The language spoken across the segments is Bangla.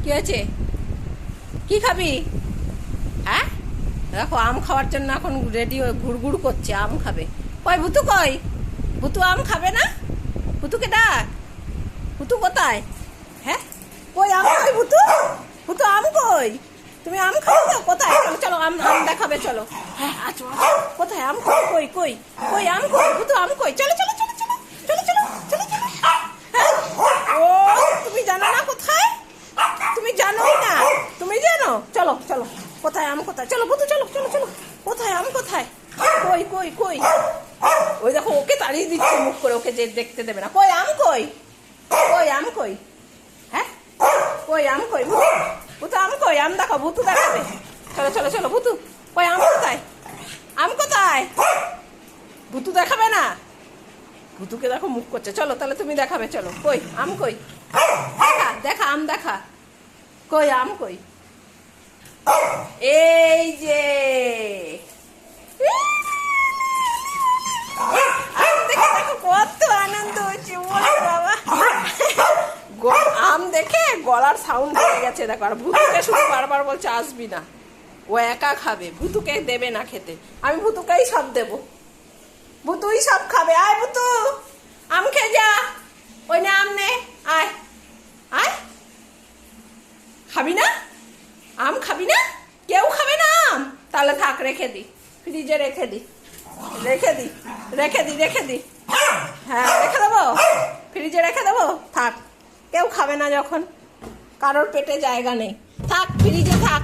কি হয়েছে? কি খাবি? হ্যাঁ, দেখো আম খাওয়ার জন্য এখন রেডি হয়ে ঘুরঘুর করছে, আম খাবে। কই ভুতু, কই ভুতু? আম খাবে না? ভুতুকে ডাক। ভুতু কোথায়? হ্যাঁ, কই আম কই ভুতু? ভুতু আম কই? তুমি আম খাও তো? কোথায়? চলো চলো, আম আম দেখাবে, চলো। হ্যাঁ আচ্ছা, কোথায় আম? কই কই কই কই আম কই? ভুতু আম কই? চলো চলো চলো চলো চলো চলো চলো চলো। হ্যাঁ, ও তুমি জানো না কোথায়? তুমি জানোই না, তুমি জানো? চলো চলো, কোথায় আম কোথায়? চলো ভুতু, চলো চলো চলো। কোথায় আম কোথায়? কই কই কই? ওই দেখো, ওকে তাড়িয়ে দিচ্ছে মুখ করে, ওকে যে দেখতে দেবে না। কই আম কই? কই আম কই? হ্যাঁ, কই আম কই? ভুতু আম কই? আম দেখো, ভুতু দেখাবে। চলো চলো চলো ভুতু, কই আম কোথায়? আম কোথায়? ভুতু দেখাবে না, ভুতুকে দেখো মুখ করছে। চলো তাহলে তুমি দেখাবে, চলো। কই আম কই? দেখা দেখা, আম দেখা। কই আম কই? এই যে আম দেখে দেখো কত আনন্দ হচ্ছে, ওরে বাবা। আম দেখে গলার সাউন্ড হয়ে গেছে দেখো। আর ভুতুকে শুধু বারবার বলছে আসবি না, ও একা খাবে, ভুতুকে দেবে না খেতে। আমি ভুতুকেই সব দেবো, ভুতুই সব খাবে। আয় ভুতু, আম খেয়ে যা। ওই না আম নে, আয় আয়। খাবি না আম? খাবি না? কেউ খাবে না আম? তাহলে থাক, রেখে দি, ফ্রিজে রেখে দি, রেখে দি, রেখে দি, রেখে দি। হ্যাঁ রেখে দেবো, ফ্রিজে রেখে দেবো। থাক, কেউ খাবে না যখন, কারোর পেটে জায়গা নেই। থাক, ফ্রিজে থাক,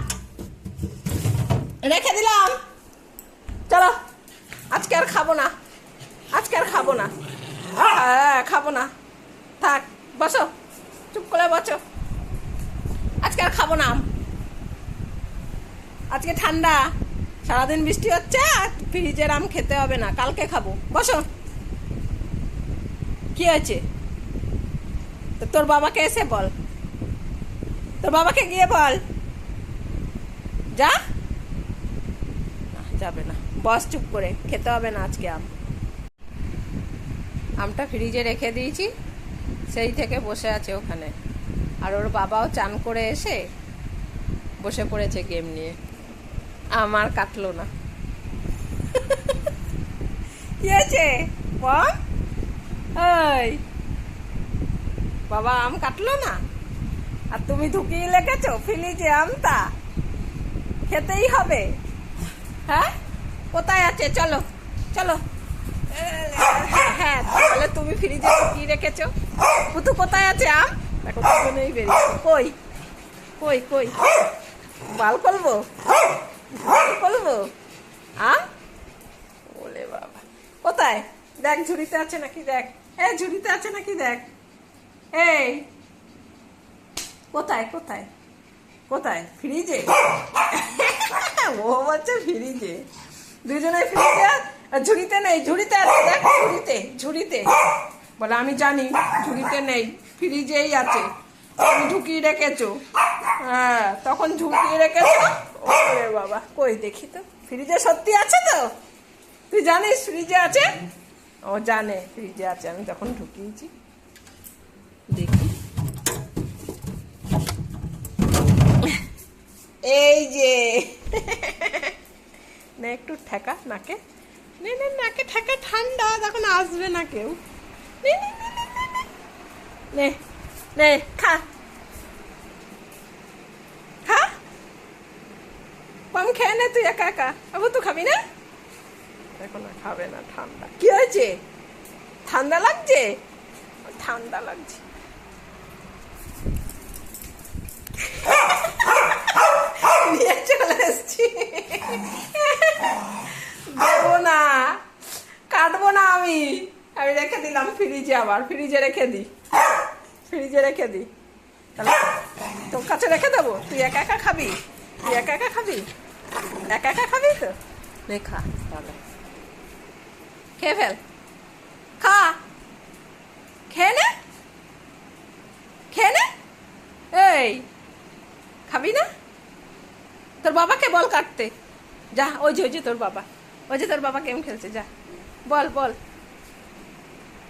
রেখে দিলাম। চলো, আজকে আর খাবো না, আজকে আর খাবো না। হ্যাঁ খাবো না, থাক, বসো, চুপ করে বসো। আজকে আর খাবো না আম, আজকে ঠান্ডা, সারাদিন বৃষ্টি হচ্ছে, আর ফ্রিজের আম খেতে হবে না, কালকে খাবো। বসো। কি হয়েছে? তো তোর বাবাকে এসে বল, তোর বাবাকে গিয়ে বল। যা, যাবে না, বস চুপ করে, খেতে হবে না আজকে আম। আমটা ফ্রিজে রেখে দিয়েছি, সেই থেকে বসে আছে ওখানে। আর ওর বাবাও চান করে এসে বসে পড়েছে গেম নিয়ে। আমার কাটলো না। কি আছে বল? ওই বাবা আম কাটলো না, আর তুমি ঢুকিয়ে লেগেছো ফ্রিজে আমটা, খেতেই হবে। হ্যাঁ, কোথায় আছে? চলো চলো। হ্যাঁ, তাহলে তুমি ফ্রিজে ঢুকিয়ে রেখেছো। ভুতু কোথায় আছে আম? দেখো দুজনেই বেরিয়েছে। কই কই কই? বাল করবো, বাল করবো আম? বলে বাবা, কোথায়? দেখ ঝুড়িতে আছে নাকি, দেখ। এই ঝুড়িতে আছে নাকি, দেখ। এই কোথায় কোথায় কোথায়? ফ্রিজে? ও বলছে ফ্রিজে, দুজনে ফ্রিজে। ঝুড়িতে নেই, ঝুড়িতে আছে, দেখ ঝুড়িতে, ঝুড়িতে। বলে আমি জানি ঝুড়িতে নেই, ফ্রিজেই আছে, তুমি ঢুকিয়ে রেখেছো। হ্যাঁ, তখন ঢুকিয়ে রেখেছো। ওরে বাবা, কই দেখি তো, ফ্রিজে সত্যি আছে তো? তুই জানিস ফ্রিজে আছে? ও জানে ফ্রিজে আছে, আমি তখন ঢুকিয়েছি। দেখি, এই যে না, একটু ঠেকা নাকে, নে নে, নাকে ঠেকা, ঠান্ডা, তখন আসবে না কেউ। নে নে নে নে নে, নে নে, খা খা, কম খেয়ে নে তুই একা একা। আবু তো খাবি না? দেখো না, খাবে না, ঠান্ডা। কি হয়েছে? ঠান্ডা লাগছে? ঠান্ডা লাগছে। নিয়ে চলে এসছি, দেবো না, কাটবো না আমি। আমি রেখে দিলাম ফ্রিজে, আবার ফ্রিজে রেখে দিই, ফ্রিজে রেখে দিই। তাহলে তোর কাছে রেখে দেবো, তুই একা একা খাবি? তুই একা একা খাবি? একা একা খাবি তো? নে খা, তাহলে খেয়ে ফেল, খা, খেয়ে নে, খেয়ে নে। এই খাবি না? তোর বাবাকে বল কাটতে, যা। ওই যে তোর বাবা, ওই যে তোর বাবা গেম খেলছে, যা বল বল।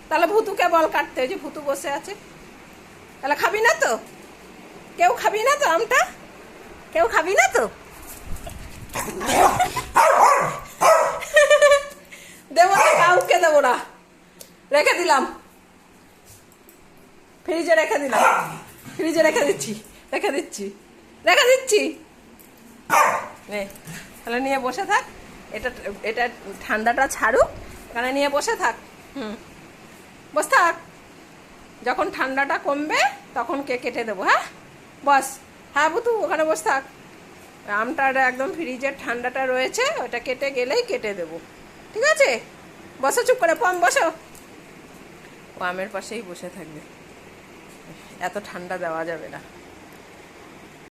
তাহলে ভুতুকে বল কাটতে, ওই যে ভুতু বসে আছে। তাহলে খাবি না তো? কেউ খাবি না তো আমটা? কেউ খাবি না তো? দেবো না, কাউকে দেবো না, রেখে দিলাম, ফ্রিজে রেখে দিলাম, ফ্রিজে রেখে দিচ্ছি, রেখে দিচ্ছি, রেখে দিচ্ছি। নে তাহলে নিয়ে বসে থাক, এটা এটা ঠান্ডাটা ছাড়ুক, এখানে নিয়ে বসে থাক। বস থাক, যখন ঠান্ডাটা কমবে তখন কেটে দেবো। হ্যাঁ বস, হ্যাঁ বুতু ওখানে বস থাক। আমটা একদম ফ্রিজের ঠান্ডাটা রয়েছে, ওটা কেটে গেলেই কেটে দেবো, ঠিক আছে? বসো চুপ করে, পম বসো। ও আমের পাশেই বসে থাকবে, এত ঠান্ডা দেওয়া যাবে না।